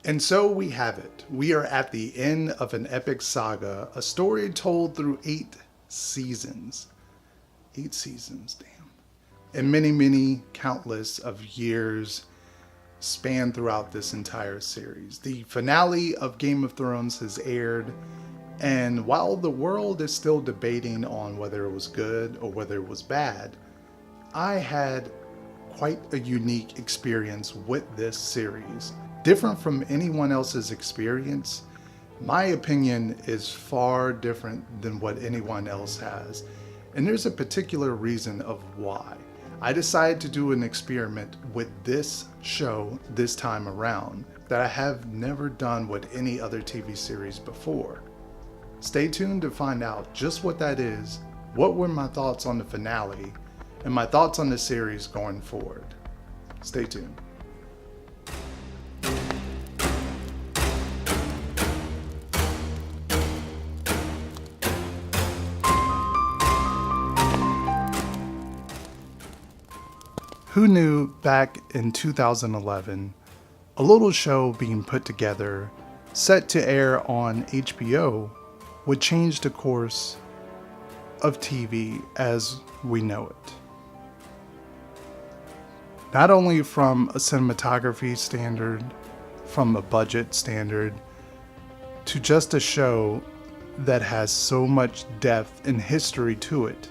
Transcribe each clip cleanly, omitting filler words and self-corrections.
And so we have it. We are at the end of an epic saga, a story told through 8 seasons. 8 seasons, damn. And many, many countless of years span throughout this entire series. The finale of Game of Thrones has aired, and while the world is still debating on whether it was good or whether it was bad, I had quite a unique experience with this series. Different from anyone else's experience, my opinion is far different than what anyone else has. And there's a particular reason of why. I decided to do an experiment with this show this time around that I have never done with any other TV series before. Stay tuned to find out just what that is, what were my thoughts on the finale, and my thoughts on the series going forward. Stay tuned. Who knew back in 2011, a little show being put together, set to air on HBO, would change the course of TV as we know it. Not only from a cinematography standard, from a budget standard, to just a show that has so much depth and history to it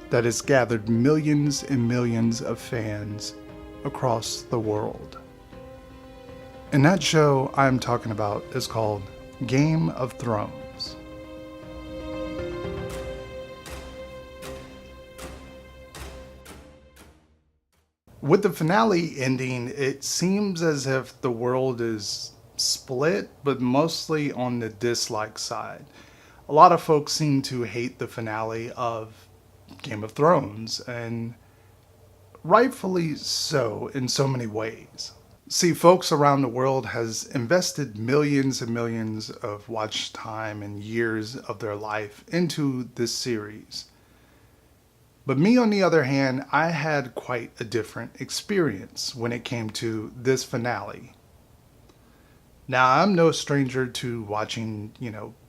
that has gathered millions and millions of fans across the world. And that show I'm talking about is called Game of Thrones. With the finale ending, it seems as if the world is split, but mostly on the dislike side. A lot of folks seem to hate the finale of Game of Thrones, and rightfully so in so many ways. See, folks around the world has invested millions and millions of watch time and years of their life into this series. But me, on the other hand, I had quite a different experience when it came to this finale. Now, I'm no stranger to watching,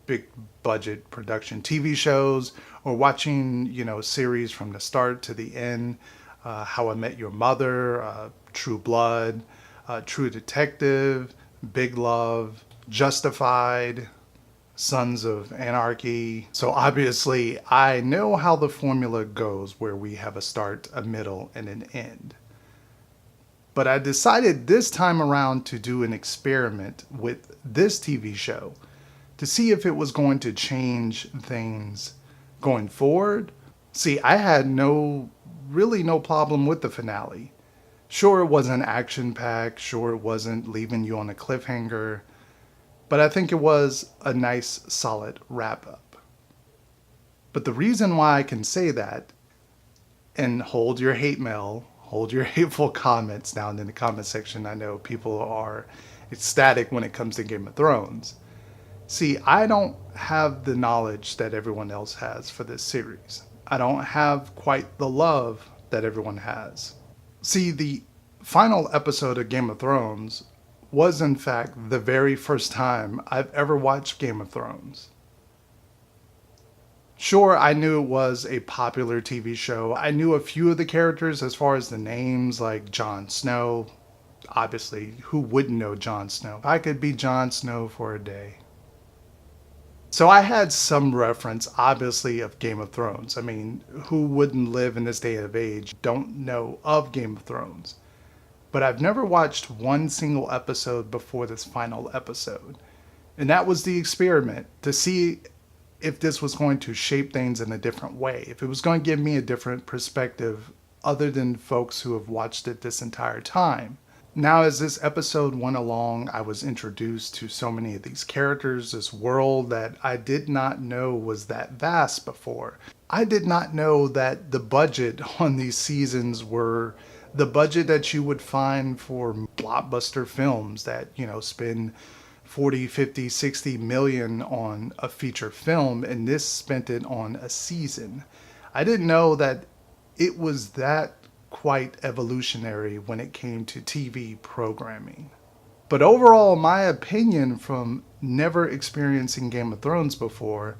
big budget production TV shows, or watching, series from the start to the end. How I Met Your Mother, True Blood, True Detective, Big Love, Justified, Sons of Anarchy. So obviously I know how the formula goes, where we have a start, a middle, and an end. But I decided this time around to do an experiment with this TV show to see if it was going to change things going forward. See, I had really no problem with the finale. Sure, it wasn't action-packed, sure it wasn't leaving you on a cliffhanger, but I think it was a nice, solid wrap-up. But the reason why I can say that, and hold your hate mail, hold your hateful comments down in the comment section. I know people are ecstatic when it comes to Game of Thrones. See, I don't have the knowledge that everyone else has for this series. I don't have quite the love that everyone has. See, the final episode of Game of Thrones was in fact the very first time I've ever watched Game of Thrones. Sure, I knew it was a popular TV show. I knew a few of the characters as far as the names, like Jon Snow. Obviously, who wouldn't know Jon Snow? I could be Jon Snow for a day. So I had some reference, obviously, of Game of Thrones. I mean, who wouldn't live in this day of age, don't know of Game of Thrones? But I've never watched one single episode before this final episode. And that was the experiment, to see if this was going to shape things in a different way, if it was going to give me a different perspective other than folks who have watched it this entire time. Now, as this episode went along, I was introduced to so many of these characters, this world that I did not know was that vast before. I did not know that the budget on these seasons were the budget that you would find for blockbuster films that, spend 40, 50, 60 million on a feature film, and this spent it on a season. I didn't know that it was that quite evolutionary when it came to TV programming. But overall, my opinion from never experiencing Game of Thrones before,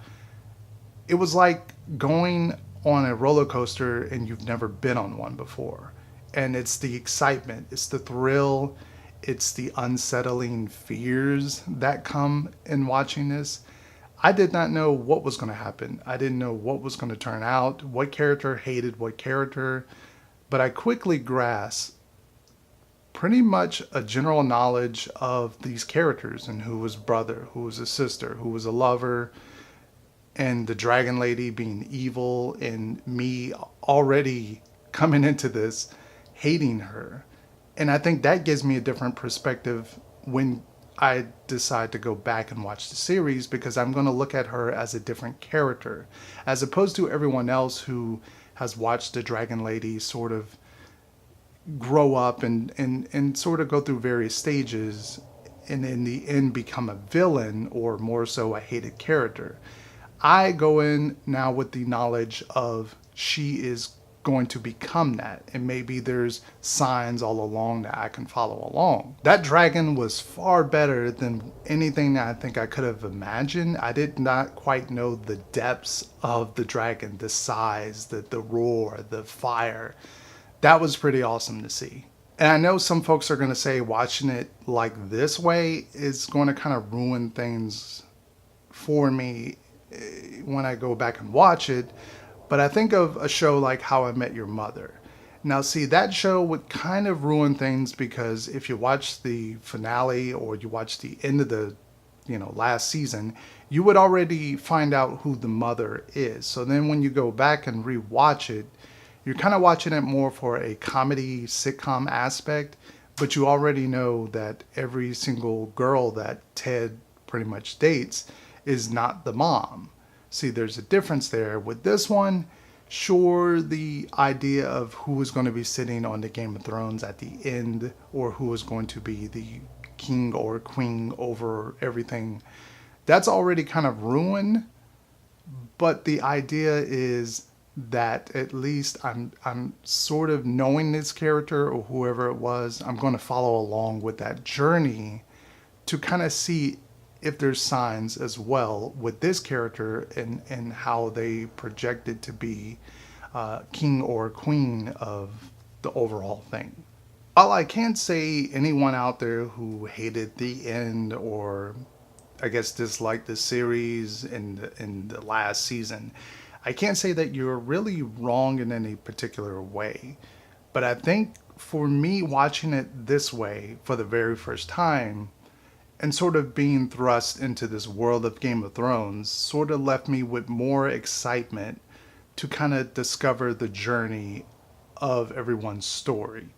it was like going on a roller coaster and you've never been on one before. And it's the excitement, it's the thrill, it's the unsettling fears that come in watching this. I did not know what was going to happen. I didn't know what was going to turn out, what character hated what character, but I quickly grasped pretty much a general knowledge of these characters and who was brother, who was a sister, who was a lover, and the dragon lady being evil, and me already coming into this hating her. And I think that gives me a different perspective when I decide to go back and watch the series, because I'm going to look at her as a different character, as opposed to everyone else who has watched the dragon lady sort of grow up and sort of go through various stages and in the end become a villain, or more so a hated character. I go in now with the knowledge of she is going to become that, and maybe there's signs all along that I can follow along. That dragon was far better than anything that I think I could have imagined. I did not quite know the depths of the dragon, the size, the roar, the fire. That was pretty awesome to see. And I know some folks are going to say watching it like this way is going to kind of ruin things for me when I go back and watch it. But I think of a show like How I Met Your Mother. Now, see, that show would kind of ruin things, because if you watch the finale or you watch the end of the last season, you would already find out who the mother is. So then when you go back and rewatch it, you're kind of watching it more for a comedy sitcom aspect, but you already know that every single girl that Ted pretty much dates is not the mom. See, there's a difference there. With this one, sure, the idea of who is going to be sitting on the Game of Thrones at the end, or who is going to be the king or queen over everything, that's already kind of ruined. But the idea is that at least I'm sort of knowing this character or whoever it was. I'm going to follow along with that journey to kind of see if there's signs as well with this character and how they projected to be king or queen of the overall thing. While I can't say anyone out there who hated the end, or I guess disliked the series in the last season, I can't say that you're really wrong in any particular way. But I think for me, watching it this way for the very first time and sort of being thrust into this world of Game of Thrones sort of left me with more excitement to kind of discover the journey of everyone's story.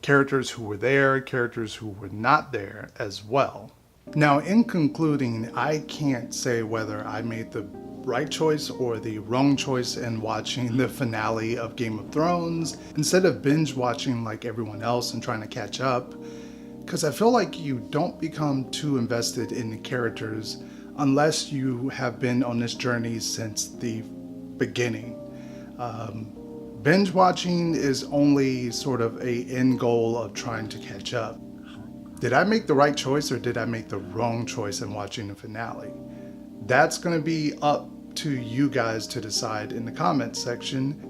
Characters who were there, characters who were not there as well. Now, in concluding, I can't say whether I made the right choice or the wrong choice in watching the finale of Game of Thrones instead of binge watching like everyone else and trying to catch up, because I feel like you don't become too invested in the characters unless you have been on this journey since the beginning. Binge watching is only sort of a end goal of trying to catch up. Did I make the right choice or did I make the wrong choice in watching the finale? That's going to be up to you guys to decide in the comments section.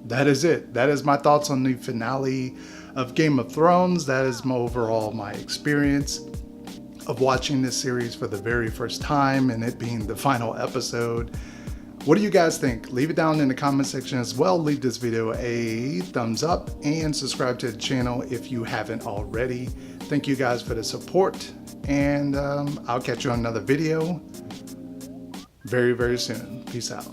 That is it. That is my thoughts on the finale of Game of Thrones. That is my experience of watching this series for the very first time and it being the final episode. What do you guys think? Leave it down in the comment section as well. Leave this video a thumbs up and subscribe to the channel if you haven't already. Thank you guys for the support, and I'll catch you on another video very, very soon. Peace out.